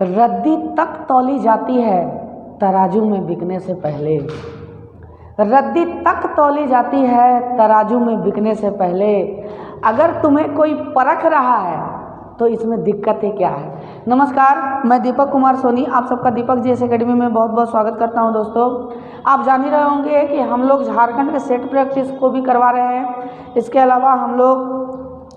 रद्दी तक तौली जाती है तराजू में बिकने से पहले। रद्दी तक तौली जाती है तराजू में बिकने से पहले। अगर तुम्हें कोई परख रहा है तो इसमें दिक्कत ही क्या है। नमस्कार, मैं दीपक कुमार सोनी आप सबका दीपक जीएस एकेडमी में बहुत बहुत स्वागत करता हूं। दोस्तों, आप जान ही रहे होंगे कि हम लोग झारखंड के सेट प्रैक्टिस को भी करवा रहे हैं। इसके अलावा हम लोग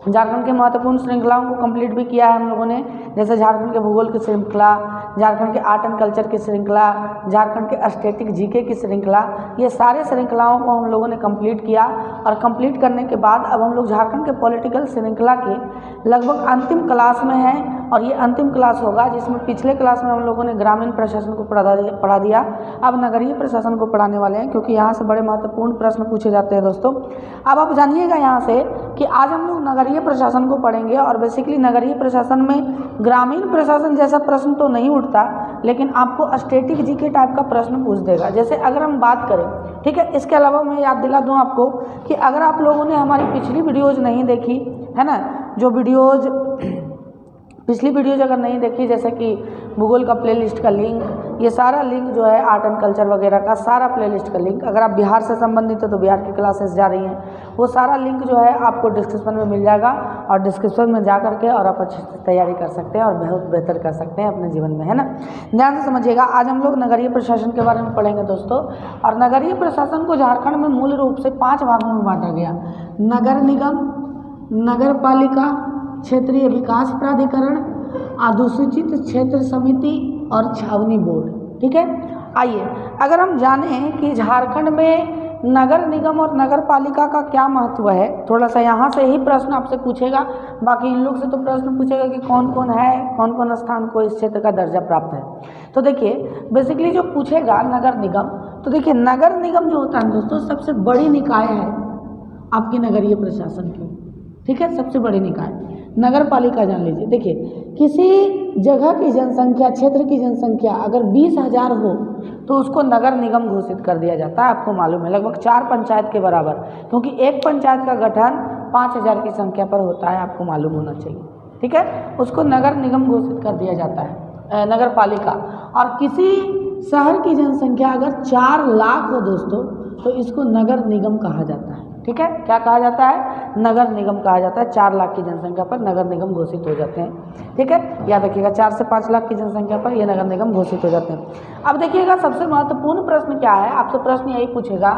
झारखंड के महत्वपूर्ण श्रृंखलाओं को कंप्लीट भी किया है हम लोगों ने, जैसे झारखंड के भूगोल की श्रृंखला, झारखंड के आर्ट एंड कल्चर की श्रृंखला, झारखंड के स्टैटिक जीके की श्रृंखला। ये सारे श्रृंखलाओं को हम लोगों ने कंप्लीट किया और कंप्लीट करने के बाद अब हम लोग झारखंड के पॉलिटिकल श्रृंखला के लगभग अंतिम क्लास में हैं। और ये अंतिम क्लास होगा जिसमें पिछले क्लास में हम लोगों ने ग्रामीण प्रशासन को पढ़ा दिया, अब नगरीय प्रशासन को पढ़ाने वाले हैं, क्योंकि यहाँ से बड़े महत्वपूर्ण प्रश्न पूछे जाते हैं। दोस्तों, अब आप जानिएगा यहाँ से कि आज हम लोग नगरीय प्रशासन को पढ़ेंगे। और बेसिकली नगरीय प्रशासन में ग्रामीण प्रशासन जैसा प्रश्न तो नहीं उठता, लेकिन आपको स्टैटिक जीके टाइप का प्रश्न पूछ देगा। जैसे अगर हम बात करें, ठीक है, इसके अलावा मैं याद दिला दूं आपको कि अगर आप लोगों ने हमारी पिछली वीडियोज़ नहीं देखी है ना, जो पिछली वीडियोज अगर नहीं देखी, जैसे कि भूगोल का प्लेलिस्ट का लिंक, ये सारा लिंक जो है आर्ट एंड कल्चर वगैरह का सारा प्लेलिस्ट का लिंक, अगर आप बिहार से संबंधित है तो बिहार की क्लासेस जा रही हैं, वो सारा लिंक जो है आपको डिस्क्रिप्शन में मिल जाएगा। और डिस्क्रिप्शन में जा करके और आप अच्छे से तैयारी कर सकते हैं और बहुत बेहतर कर सकते हैं अपने जीवन में, है ना। ध्यान से समझिएगा, आज हम लोग नगरीय प्रशासन के बारे में पढ़ेंगे दोस्तों। और नगरीय प्रशासन को झारखंड में मूल रूप से 5 भागों में बांटा गया: नगर निगम, नगर पालिका, क्षेत्रीय विकास प्राधिकरण, अधिसूचित क्षेत्र समिति और छावनी बोर्ड। ठीक है, आइए अगर हम जानें कि झारखंड में नगर निगम और नगर पालिका का क्या महत्व है, थोड़ा सा यहाँ से ही प्रश्न आपसे पूछेगा। बाकी इन लोग से तो प्रश्न पूछेगा कि कौन कौन है, कौन कौन स्थान को इस क्षेत्र का दर्जा प्राप्त है। तो देखिए, बेसिकली जो पूछेगा नगर निगम, तो देखिए नगर निगम जो होता है दोस्तों, सबसे बड़ी निकाय है आपकी नगरीय प्रशासन की। ठीक है, सबसे बड़ी निकाय। नगर पालिका जान लीजिए, देखिए किसी जगह की जनसंख्या, क्षेत्र की जनसंख्या अगर 20,000 हो तो उसको नगर निगम घोषित कर दिया जाता है। आपको मालूम है, लगभग 4 पंचायत के बराबर, क्योंकि एक पंचायत का गठन 5,000 की संख्या पर होता है, आपको मालूम होना चाहिए। ठीक है, उसको नगर निगम घोषित कर दिया जाता है, नगर पालिका। और किसी शहर की जनसंख्या अगर 4 लाख हो दोस्तों, तो इसको नगर निगम कहा जाता है। ठीक है, क्या कहा जाता है? नगर निगम कहा जाता है। 4 लाख की जनसंख्या पर नगर निगम घोषित हो जाते हैं। ठीक है, याद रखिएगा, 4 से 5 लाख की जनसंख्या पर ये नगर निगम घोषित हो जाते हैं। अब देखिएगा, सबसे महत्वपूर्ण प्रश्न क्या है, आपसे प्रश्न यही पूछेगा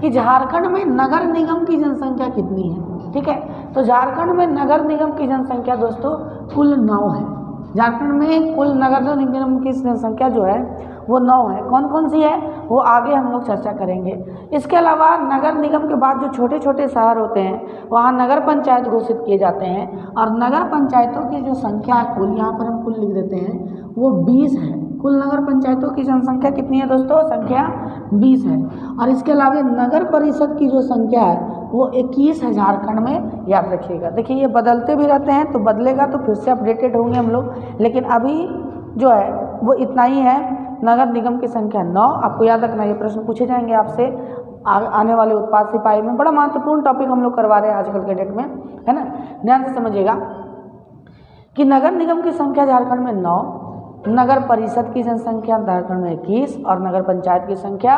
कि झारखंड में नगर निगम की जनसंख्या कितनी है। ठीक है, तो झारखंड में नगर निगम की जनसंख्या दोस्तों कुल 9 है। झारखंड में कुल नगर निगम की जनसंख्या जो है वो 9 है। कौन कौन सी है वो आगे हम लोग चर्चा करेंगे। इसके अलावा नगर निगम के बाद जो छोटे छोटे शहर होते हैं वहाँ नगर पंचायत घोषित किए जाते हैं। और नगर पंचायतों की जो संख्या है कुल, यहाँ पर हम कुल लिख देते हैं, वो 20 है। कुल नगर पंचायतों की जनसंख्या कितनी है दोस्तों? संख्या 20 है। और इसके अलावा नगर परिषद की जो संख्या है वो 21 है झारखंड में, याद रखिएगा। देखिए, ये बदलते भी रहते हैं, तो बदलेगा तो फिर से अपडेटेड होंगे हम लोग, लेकिन अभी जो है वो इतना ही है। नगर निगम की संख्या 9, आपको याद रखना, ये प्रश्न पूछे जाएंगे आपसे आने वाले उत्पाद सिपाही में। बड़ा महत्वपूर्ण टॉपिक हम लोग करवा रहे हैं आजकल के डेट में, है ना। ध्यान से समझिएगा कि नगर निगम की संख्या झारखंड में 9, नगर परिषद की जनसंख्या झारखंड में 21 और नगर पंचायत की संख्या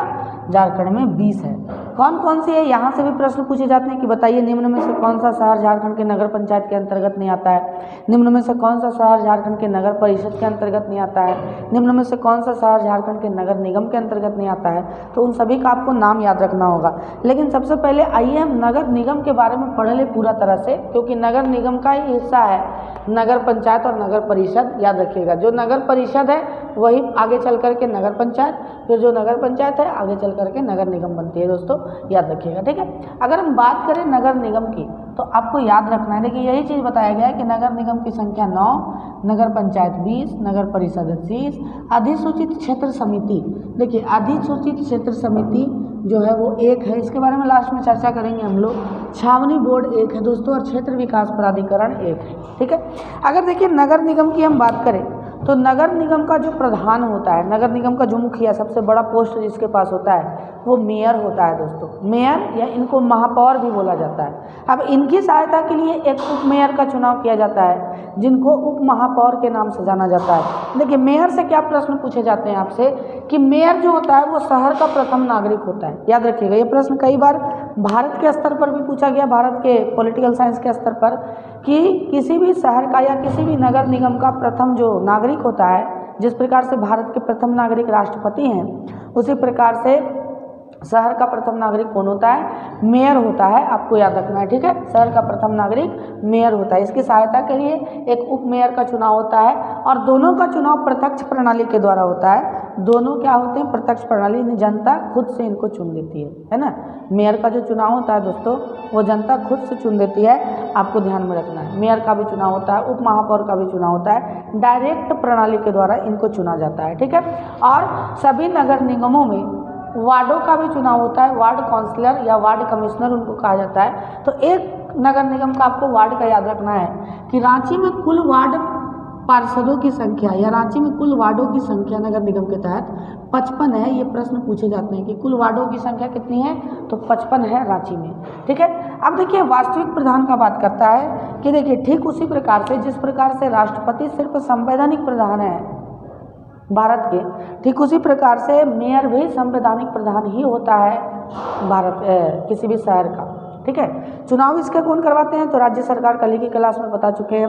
झारखंड में 20 है। कौन कौन सी है, यहाँ से भी प्रश्न पूछे जाते हैं कि बताइए निम्न में से कौन सा शहर झारखंड के नगर पंचायत के अंतर्गत नहीं आता है, निम्न में से कौन सा शहर झारखंड के नगर परिषद के अंतर्गत नहीं आता है, निम्न में से कौन सा शहर झारखंड के नगर निगम के अंतर्गत नहीं आता है। तो उन सभी का आपको नाम याद रखना होगा। लेकिन सबसे पहले आइए हम नगर निगम के बारे में पढ़ ले पूरा तरह से, क्योंकि नगर निगम का ही हिस्सा है नगर पंचायत और नगर परिषद। याद रखिएगा, जो नगर परिषद है वही आगे चल करके नगर पंचायत, फिर जो नगर पंचायत है आगे चल करके नगर निगम बनती है दोस्तों, याद रखिएगा। ठीक है, अगर हम बात करें नगर निगम की तो आपको याद रखना है, देखिए यही चीज़ बताया गया है कि नगर निगम की संख्या 9, नगर पंचायत 20, नगर परिषद 30, अधिसूचित क्षेत्र समिति, देखिए अधिसूचित क्षेत्र समिति जो है वो 1 है, इसके बारे में लास्ट में चर्चा करेंगे हम लोग। छावनी बोर्ड 1 है दोस्तों, और क्षेत्र विकास प्राधिकरण 1 है। ठीक है, अगर देखिए नगर निगम की हम बात करें तो नगर निगम का जो प्रधान होता है, नगर निगम का जो मुखिया सबसे बड़ा पोस्ट जिसके पास होता है वो मेयर होता है दोस्तों। मेयर या इनको महापौर भी बोला जाता है। अब इनकी सहायता के लिए एक उप मेयर का चुनाव किया जाता है जिनको उप महापौर के नाम से जाना जाता है। देखिए मेयर से क्या प्रश्न पूछे जाते हैं आपसे कि मेयर जो होता है वो शहर का प्रथम नागरिक होता है। याद रखिएगा, ये प्रश्न कई बार भारत के स्तर पर भी पूछा गया, भारत के पॉलिटिकल साइंस के स्तर पर, कि किसी भी शहर का या किसी भी नगर निगम का प्रथम जो नागरिक होता है, जिस प्रकार से भारत के प्रथम नागरिक राष्ट्रपति हैं, उसी प्रकार से शहर का प्रथम नागरिक कौन होता है? मेयर होता है। आपको याद रखना है, ठीक है। शहर का प्रथम नागरिक मेयर होता है। इसकी सहायता के लिए एक उप मेयर का चुनाव होता है और दोनों का चुनाव प्रत्यक्ष प्रणाली के द्वारा होता है। दोनों क्या होते हैं? प्रत्यक्ष प्रणाली, जनता खुद से इनको चुन लेती है ना। मेयर का जो चुनाव होता है दोस्तों वो जनता खुद से चुन लेती है, आपको ध्यान में रखना है। मेयर का भी चुनाव होता है, उप महापौर का भी चुनाव होता है, डायरेक्ट प्रणाली के द्वारा इनको चुना जाता है, ठीक है। और सभी नगर निगमों में वार्डों का भी चुनाव होता है, वार्ड काउंसलर या वार्ड कमिश्नर उनको कहा जाता है। तो एक नगर निगम का आपको वार्ड का याद रखना है कि रांची में कुल वार्ड पार्षदों की संख्या या रांची में कुल वार्डों की संख्या नगर निगम के तहत 55 है। ये प्रश्न पूछे जाते हैं कि कुल वार्डों की संख्या कितनी है, तो 55 है रांची में, ठीक है। अब देखिए वास्तविक प्रधान का बात करता है कि देखिए ठीक उसी प्रकार से जिस प्रकार से राष्ट्रपति सिर्फ संवैधानिक प्रधान है भारत के, ठीक उसी प्रकार से मेयर भी संवैधानिक प्रधान ही होता है भारत किसी भी शहर का, ठीक है। चुनाव इसके कौन करवाते हैं? तो राज्य सरकार कल ही की क्लास में बता चुके हैं,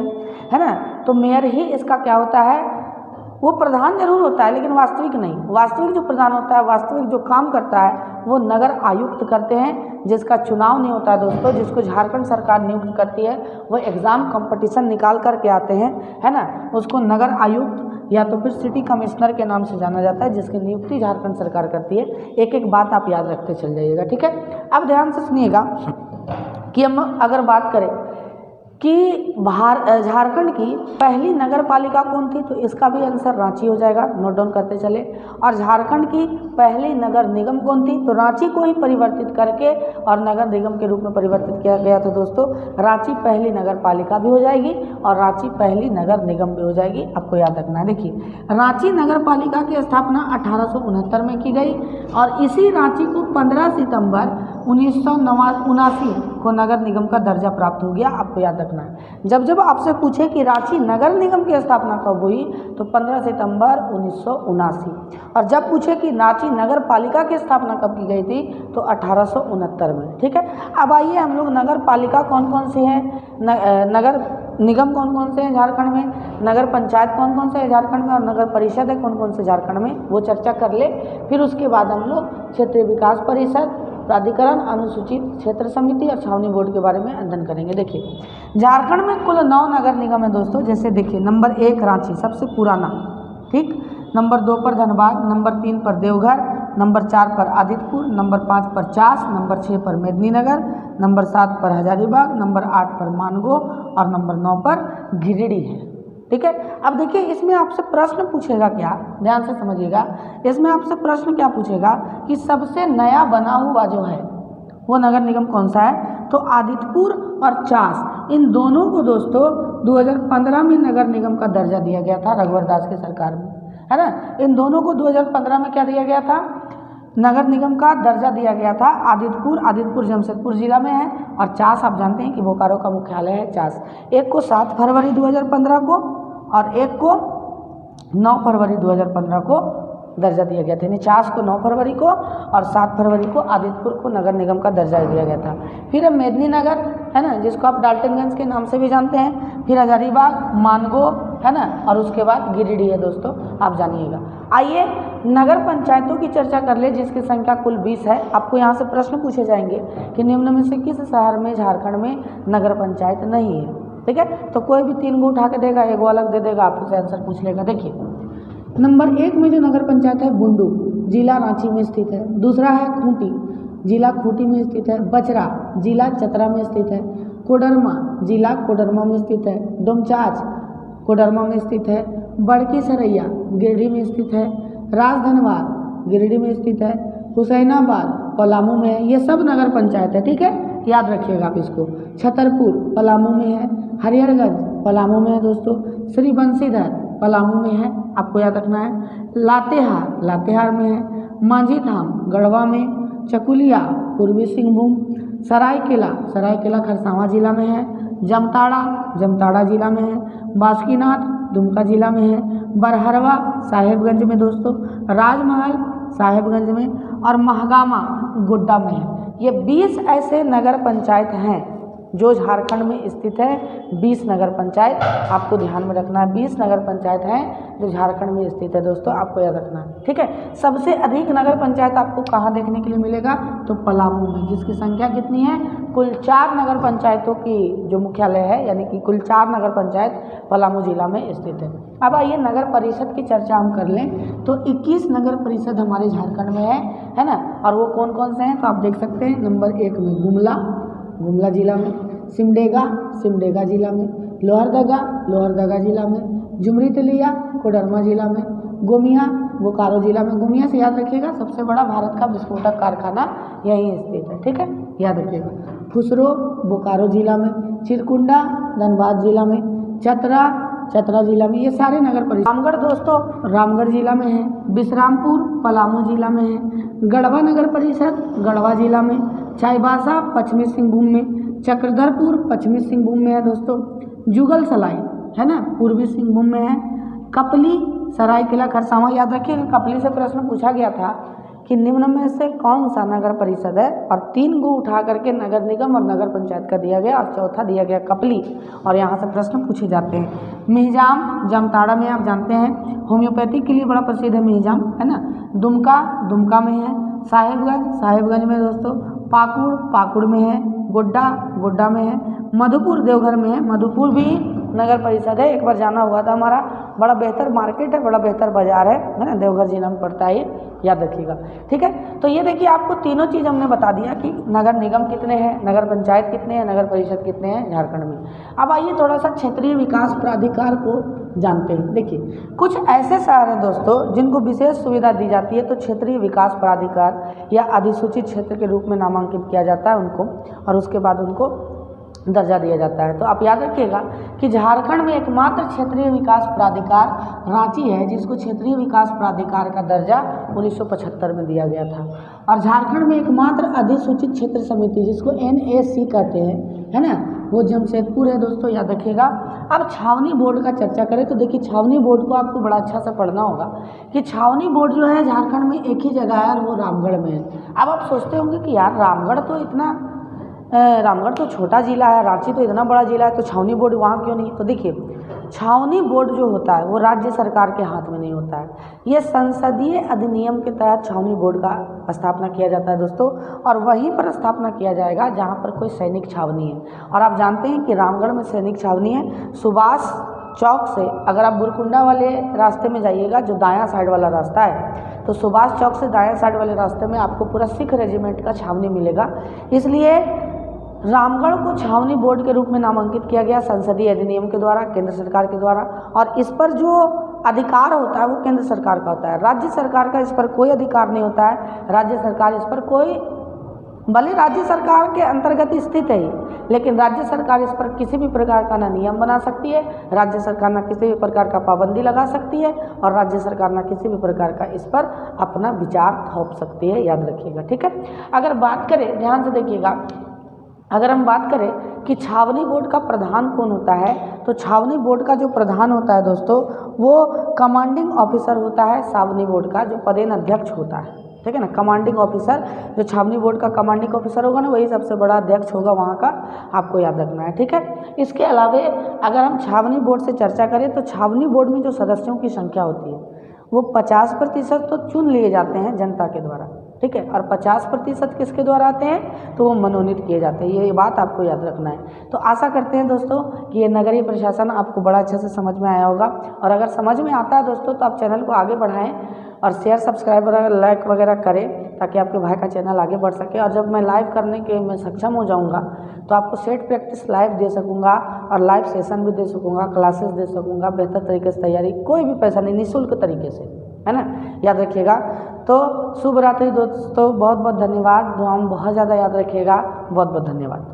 है ना। तो मेयर ही इसका क्या होता है? वो प्रधान जरूर होता है लेकिन वास्तविक नहीं। वास्तविक जो प्रधान होता है, वास्तविक जो काम करता है वो नगर आयुक्त करते हैं, जिसका चुनाव नहीं होता है दोस्तों, जिसको झारखंड सरकार नियुक्त करती है। वो एग्ज़ाम कंपटीशन निकाल करके आते हैं, है ना। उसको नगर आयुक्त या तो फिर सिटी कमिश्नर के नाम से जाना जाता है, जिसकी नियुक्ति झारखंड सरकार करती है। एक एक बात आप याद रखते चल जाइएगा, ठीक है। अब ध्यान से सुनिएगा कि हम अगर बात करें कि झारखंड की पहली नगर पालिका कौन थी, तो इसका भी आंसर रांची हो जाएगा, नोट डाउन करते चले। और झारखंड की पहली नगर निगम कौन थी, तो रांची को ही परिवर्तित करके और नगर निगम के रूप में परिवर्तित किया गया। तो दोस्तों रांची पहली नगर पालिका भी हो जाएगी और रांची पहली नगर निगम भी हो जाएगी, आपको याद रखना है। देखिए रांची नगर पालिका की स्थापना 1869 में की गई और इसी रांची को 15 सितंबर 1979 को नगर निगम का दर्जा प्राप्त हो गया, आपको याद रखना है। जब जब आपसे पूछे कि रांची नगर निगम की स्थापना कब हुई, तो 15 सितंबर 1979। और जब पूछे कि रांची नगर पालिका की स्थापना कब की गई थी, तो 1869 में, ठीक है। अब आइए हम लोग नगर पालिका कौन कौन सी हैं, नगर निगम कौन कौन से हैं झारखंड में, नगर पंचायत कौन कौन से हैं झारखंड में और नगर परिषद है कौन कौन से झारखंड में, वो चर्चा कर ले। फिर उसके बाद हम लोग क्षेत्रीय विकास परिषद, प्राधिकरण, अनुसूचित क्षेत्र समिति और छावनी बोर्ड के बारे में अध्ययन करेंगे। देखिए झारखंड में कुल 9 नगर निगम है दोस्तों। जैसे देखिए नंबर 1 रांची सबसे पुराना, ठीक। नंबर 2 पर धनबाद, नंबर 3 पर देवघर, नंबर 4 पर आदित्यपुर, नंबर 5 पर चास, नंबर 6 पर मेदिनीनगर, नंबर 7 पर हजारीबाग, नंबर 8 पर मानगो और नंबर 9 पर गिरिडीह है, ठीक है। अब देखिए इसमें आपसे प्रश्न पूछेगा क्या, ध्यान से समझिएगा। इसमें आपसे प्रश्न क्या पूछेगा कि सबसे नया बना हुआ जो है वो नगर निगम कौन सा है, तो आदित्यपुर और चास, इन दोनों को दोस्तों 2015 में नगर निगम का दर्जा दिया गया था रघुवर दास की सरकार में, है ना। इन दोनों को 2015 में क्या दिया गया था, नगर निगम का दर्जा दिया गया था। आदित्यपुर जमशेदपुर जिला में है और चास आप जानते हैं कि बोकारो का मुख्यालय है चास। एक को 7 फरवरी 2015 को और एक को 9 फरवरी 2015 को दर्जा दिया गया था। यानी चास को 9 फरवरी को और 7 फरवरी को आदित्यपुर को नगर निगम का दर्जा दिया गया था। फिर मेदिनीनगर है ना, जिसको आप डाल्टनगंज के नाम से भी जानते हैं, फिर हजारीबाग, मानगो है ना, और उसके बाद गिरिडीह है दोस्तों, आप जानिएगा। आइए नगर पंचायतों की चर्चा कर ले, जिसकी संख्या कुल 20 है। आपको यहाँ से प्रश्न पूछे जाएंगे कि निम्न में से किस शहर में झारखंड में नगर पंचायत नहीं है, ठीक है। तो कोई भी 3 को उठा के देगा, एक अलग दे देगा, आपसे आंसर पूछ लेगा। देखिए नंबर 1 में जो नगर पंचायत है बुंडू, जिला रांची में स्थित है। दूसरा है खूंटी, जिला खूंटी में स्थित है। बचरा, जिला चतरा में स्थित है। कोडरमा, जिला कोडरमा में स्थित है। डोमचांच, कोडरमा में स्थित है। बड़की सरैया, गिरिडीह में स्थित है। राजधनवाद, गिरिडीह में स्थित है। हुसैनाबाद, पलामू में है। ये सब नगर पंचायत है, ठीक है, याद रखिएगा आप इसको। छतरपुर, पलामू में है। हरिहरगंज, पलामू में है दोस्तों। श्री बंशीधर, पलामू में है, आपको याद रखना है। लातेहार लातेहार में है। मांझीधाम गढ़वा में। चकुलिया पूर्वी सिंहभूम। सरायकेला खरसावां जिला में है। जामताड़ा जिला में है। बासुकीनाथ दुमका जिला में है। बरहरवा साहेबगंज में दोस्तों। राजमहल साहेबगंज में। और महगामा गोड्डा में है। ये 20 ऐसे नगर पंचायत हैं जो झारखंड में स्थित है। 20 नगर पंचायत आपको ध्यान में रखना है। 20 नगर पंचायत हैं जो झारखंड में स्थित है दोस्तों, आपको याद रखना है, ठीक है। सबसे अधिक नगर पंचायत आपको कहाँ देखने के लिए मिलेगा, तो पलामू में, जिसकी संख्या कितनी है, कुल 4 नगर पंचायतों की जो मुख्यालय है, यानी कि कुल 4 नगर पंचायत पलामू जिला में स्थित है। अब आइए नगर परिषद की चर्चा हम कर लें तो 21 नगर परिषद हमारे झारखंड में है ना। और वो कौन कौन से हैं तो आप देख सकते हैं। नंबर 1 में गुमला जिला में। सिमडेगा जिला में। लोहरदगा जिला में। जुमरी तिलिया कोडरमा जिला में। गोमिया बोकारो जिला में। गोमिया से याद रखिएगा, सबसे बड़ा भारत का विस्फोटक कारखाना यहीं स्थित है, ठीक है, याद रखिएगा। फुसरो बोकारो जिला में। चिरकुंडा धनबाद जिला में। चतरा जिला में। ये सारे नगर परिषद। रामगढ़ दोस्तों रामगढ़ जिला में है। विश्रामपुर पलामू जिला में है। गढ़वा नगर परिषद गढ़वा जिला में। चाईबासा पश्चिमी सिंहभूम में। चक्रधरपुर पश्चिमी सिंहभूम में है दोस्तों। जुगल सलाई है ना, पूर्वी सिंहभूम में है। कपली सरायकेला खरसावां, याद रखिएगा कपली से प्रश्न पूछा गया था कि निम्न में से कौन सा नगर परिषद है, और 3 को उठा करके नगर निगम और नगर पंचायत का दिया गया और चौथा दिया गया कपली, और यहाँ से प्रश्न पूछे जाते हैं। मिहिजाम जामताड़ा में आप जानते हैं, होम्योपैथिक के लिए बड़ा प्रसिद्ध है मिहिजाम, है ना। दुमका में है। साहेबगंज में दोस्तों। पाकुड़ में है। गोड्डा में है। मधुपुर देवघर में है। मधुपुर भी नगर परिषद है, एक बार जाना हुआ था हमारा, बड़ा बेहतर मार्केट है, बड़ा बेहतर बाजार है ना, देवघर जिला में पड़ता है, याद रखिएगा, ठीक है। तो ये देखिए आपको तीनों चीज़ हमने बता दिया कि नगर निगम कितने हैं, नगर पंचायत कितने हैं, नगर परिषद कितने हैं झारखंड में। अब आइए थोड़ा सा क्षेत्रीय विकास प्राधिकार को जानते हैं। देखिए कुछ ऐसे शहर हैं दोस्तों जिनको विशेष सुविधा दी जाती है, तो क्षेत्रीय विकास प्राधिकार या अधिसूचित क्षेत्र के रूप में नामांकित किया जाता है उनको, और उसके बाद उनको दर्जा दिया जाता है। तो आप याद रखिएगा कि झारखंड में एकमात्र क्षेत्रीय विकास प्राधिकार रांची है, जिसको क्षेत्रीय विकास प्राधिकार का दर्जा 1975 में दिया गया था। और झारखंड में एकमात्र अधिसूचित क्षेत्र समिति, जिसको NAC कहते हैं, है ना, वो जमशेदपुर है दोस्तों, याद रखिएगा। अब छावनी बोर्ड का चर्चा करें तो देखिए छावनी बोर्ड को आपको बड़ा अच्छा से पढ़ना होगा कि छावनी बोर्ड जो है झारखंड में एक ही जगह है, और वो रामगढ़ में है। अब आप सोचते होंगे कि यार रामगढ़ तो छोटा जिला है, रांची तो इतना बड़ा जिला है, तो छावनी बोर्ड वहाँ क्यों नहीं। तो देखिए छावनी बोर्ड जो होता है वो राज्य सरकार के हाथ में नहीं होता है, ये संसदीय अधिनियम के तहत छावनी बोर्ड का स्थापना किया जाता है दोस्तों, और वहीं पर स्थापना किया जाएगा जहाँ पर कोई सैनिक छावनी है। और आप जानते हैं कि रामगढ़ में सैनिक छावनी है। सुभाष चौक से अगर आप बुरकुंडा वाले रास्ते में जाइएगा, जो दायां साइड वाला रास्ता है, तो सुभाष चौक से दायां साइड वाले रास्ते में आपको पूरा सिख रेजिमेंट का छावनी मिलेगा। इसलिए रामगढ़ को छावनी बोर्ड के रूप में नामांकित किया गया संसदीय अधिनियम के द्वारा, केंद्र सरकार के द्वारा, और इस पर जो अधिकार होता है वो केंद्र सरकार का होता है। राज्य सरकार का इस पर कोई अधिकार नहीं होता है। राज्य सरकार इस पर कोई, भले राज्य सरकार के अंतर्गत स्थित है, लेकिन राज्य सरकार इस पर किसी भी प्रकार का ना नियम बना सकती है, राज्य सरकार ना किसी भी प्रकार का पाबंदी लगा सकती है, और राज्य सरकार ना किसी भी प्रकार का इस पर अपना विचार थोप सकती है, याद रखिएगा, ठीक है। अगर बात करें, ध्यान से देखिएगा, अगर हम बात करें कि छावनी बोर्ड का प्रधान कौन होता है, तो छावनी बोर्ड का जो प्रधान होता है दोस्तों, वो कमांडिंग ऑफिसर होता है छावनी बोर्ड का, जो पदेन अध्यक्ष होता है, ठीक है ना। कमांडिंग ऑफिसर, जो छावनी बोर्ड का कमांडिंग ऑफिसर होगा ना, वही सबसे बड़ा अध्यक्ष होगा वहाँ का, आपको याद रखना है, ठीक है। इसके अलावा अगर हम छावनी बोर्ड से चर्चा करें तो छावनी बोर्ड में जो सदस्यों की संख्या होती है वो 50% तो चुन लिए जाते हैं जनता के द्वारा, ठीक है, और 50% किसके द्वारा आते हैं, तो वो मनोनीत किए जाते हैं। ये बात आपको याद रखना है। तो आशा करते हैं दोस्तों कि ये नगरीय प्रशासन आपको बड़ा अच्छे से समझ में आया होगा, और अगर समझ में आता है दोस्तों तो आप चैनल को आगे बढ़ाएं और शेयर, सब्सक्राइब वगैरह, लाइक वगैरह करें, ताकि आपके भाई का चैनल आगे बढ़ सके। और जब मैं लाइव करने के मैं सक्षम हो जाऊंगा तो आपको सेट प्रैक्टिस लाइव दे सकूंगा, और लाइव सेशन भी दे सकूंगा, क्लासेस दे सकूंगा, बेहतर तरीके से तैयारी, कोई भी पैसा नहीं, निःशुल्क तरीके से, है ना, याद रखिएगा। तो शुभ रात्रि दोस्तों, बहुत बहुत धन्यवाद, दुआ में बहुत ज़्यादा याद रखिएगा, बहुत बहुत धन्यवाद।